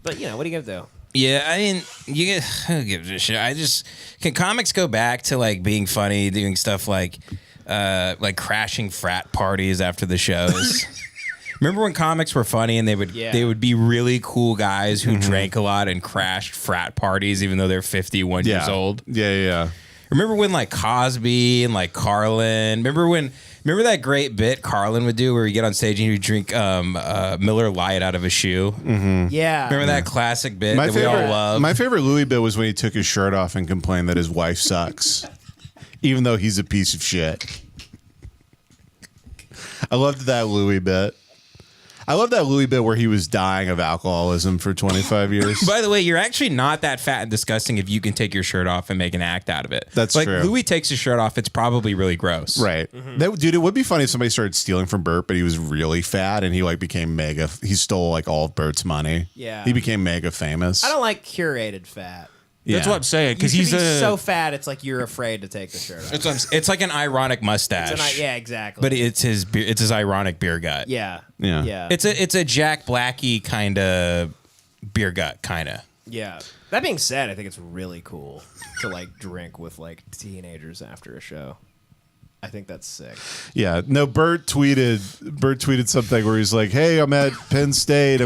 But what are you gonna do? Yeah, I mean, who gives a shit? Can comics go back to like being funny, doing stuff like crashing frat parties after the shows? Remember when comics were funny and they would be really cool guys who drank a lot and crashed frat parties even though they're 51 years old? Yeah. Remember when like Cosby and like Carlin? Remember that great bit Carlin would do where he'd get on stage and he'd drink Miller Lite out of a shoe? Mm-hmm. Yeah. Remember that classic bit we all love? My favorite Louis bit was when he took his shirt off and complained that his wife sucks, even though he's a piece of shit. I loved that Louis bit. I love that Louis bit where he was dying of alcoholism for 25 years. By the way, you're actually not that fat and disgusting if you can take your shirt off and make an act out of it. That's like, true. Louis takes his shirt off, it's probably really gross. Right. Dude, it would be funny if somebody started stealing from Bert, but he was really fat and he like became mega. He stole like all of Bert's money. Yeah. He became mega famous. I don't like curated fat. That's what I'm saying. Because he's so fat, it's like you're afraid to take the shirt off. It's like an ironic mustache. Yeah, exactly. But it's his ironic beer gut. Yeah. It's a Jack Blackie kind of beer gut, kind of. Yeah. That being said, I think it's really cool to like drink with like teenagers after a show. I think that's sick. Yeah. No, Bert tweeted something where he's like, "Hey, I'm at Penn State.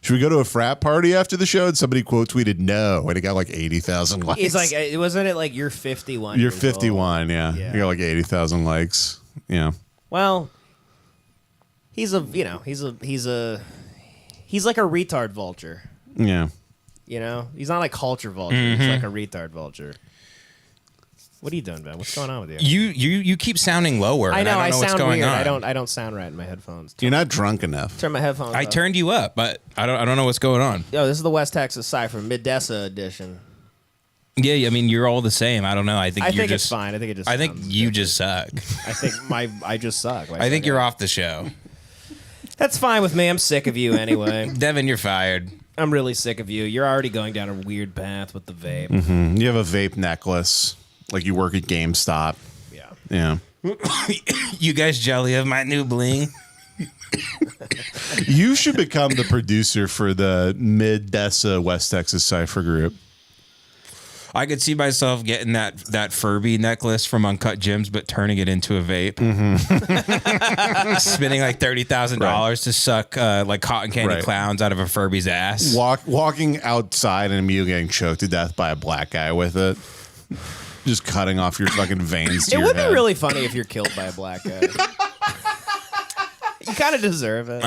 Should we go to a frat party after the show?" And somebody quote tweeted no, and it got like 80,000 likes. He's like, wasn't it like you're 51? You're 51, yeah. You got like 80,000 likes. Yeah. Well, he's like a retard vulture. Yeah. He's not like culture vulture. He's like a retard vulture. What are you doing, Ben? What's going on with you? You keep sounding lower. I know. I don't know what's going weird. on. I don't sound right in my headphones. You're not drunk enough. Turn my headphones. I up. turned you up, but I don't know what's going on. Yo, this is the West Texas Cypher Midessa edition. Yeah, I mean you're all the same. I don't know. I think it's fine. I think you just suck. I think I just suck. I think you're off the show. That's fine with me. I'm sick of you anyway. Devin, you're fired. I'm really sick of you. You're already going down a weird path with the vape. Mm-hmm. You have a vape necklace. Like you work at GameStop. Yeah. You guys jelly of my new bling? You should become the producer for the Mid-Dessa West Texas Cypher group. I could see myself getting that Furby necklace from Uncut Gems, but turning it into a vape. Spending like $30,000 to suck like cotton candy clowns out of a Furby's ass. Walking outside and immediately getting choked to death by a black guy with it. Just cutting off your fucking veins to your head. It would be really funny if you're killed by a black guy. You kind of deserve it.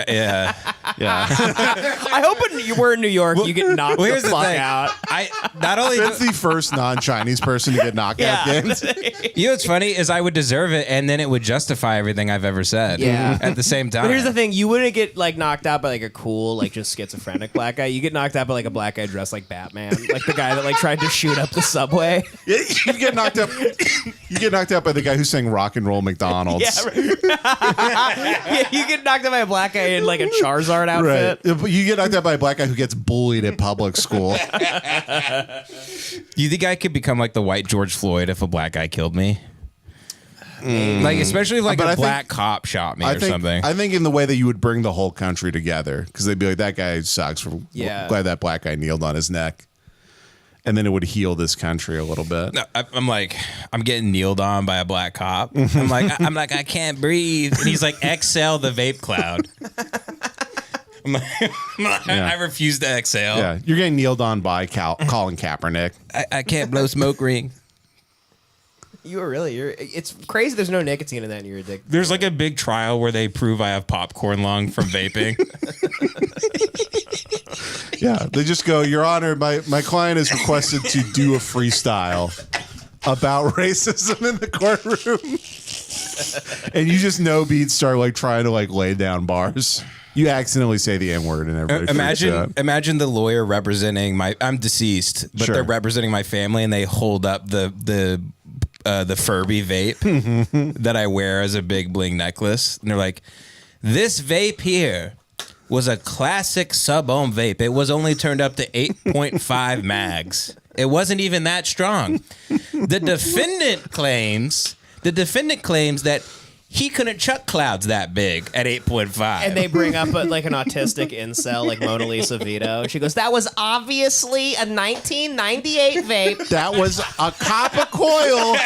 Yeah. I hope when you were in New York, you get knocked the fuck out. That's the first non-Chinese person to get knocked out games. You know what's funny is I would deserve it, and then it would justify everything I've ever said. Yeah. At the same time. But here's the thing: you wouldn't get like knocked out by like a cool, like just schizophrenic black guy. You get knocked out by like a black guy dressed like Batman, like the guy that like tried to shoot up the subway. Yeah, you get knocked out. You get knocked out by the guy who sang "Rock and Roll McDonald's." Yeah, you get knocked out by a black guy in like a Charizard outfit. Right. You get knocked out by a black guy who gets bullied at public school. Do you think I could become like the white George Floyd if a black guy killed me? Like, especially if like a black cop shot me or something. I think in the way that you would bring the whole country together, because they'd be like, that guy sucks. Glad that black guy kneeled on his neck. And then it would heal this country a little bit. No, I'm getting kneeled on by a black cop. I'm like, I can't breathe. And he's like, exhale the vape cloud. I refuse to exhale. Yeah, you're getting kneeled on by Colin Kaepernick. I can't blow smoke ring. It's crazy there's no nicotine in that and you're addicted. There's like a big trial where they prove I have popcorn lung from vaping. Yeah, they just go, Your Honor, my client has requested to do a freestyle about racism in the courtroom. And you just know beats start like trying to like lay down bars. You accidentally say the N-word and everybody imagine the lawyer representing I'm deceased, but they're representing my family and they hold up the Furby vape that I wear as a big bling necklace. And they're like, this vape here was a classic sub-ohm vape. It was only turned up to 8.5 mags. It wasn't even that strong. The defendant claims that he couldn't chuck clouds that big at 8.5. And they bring up like an autistic incel, like Mona Lisa Vito. She goes, "That was obviously a 1998 vape." That was a copper coil,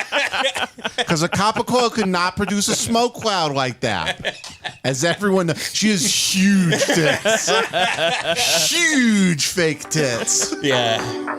because a copper coil could not produce a smoke cloud like that. As everyone knows, she has huge tits, huge fake tits. Yeah.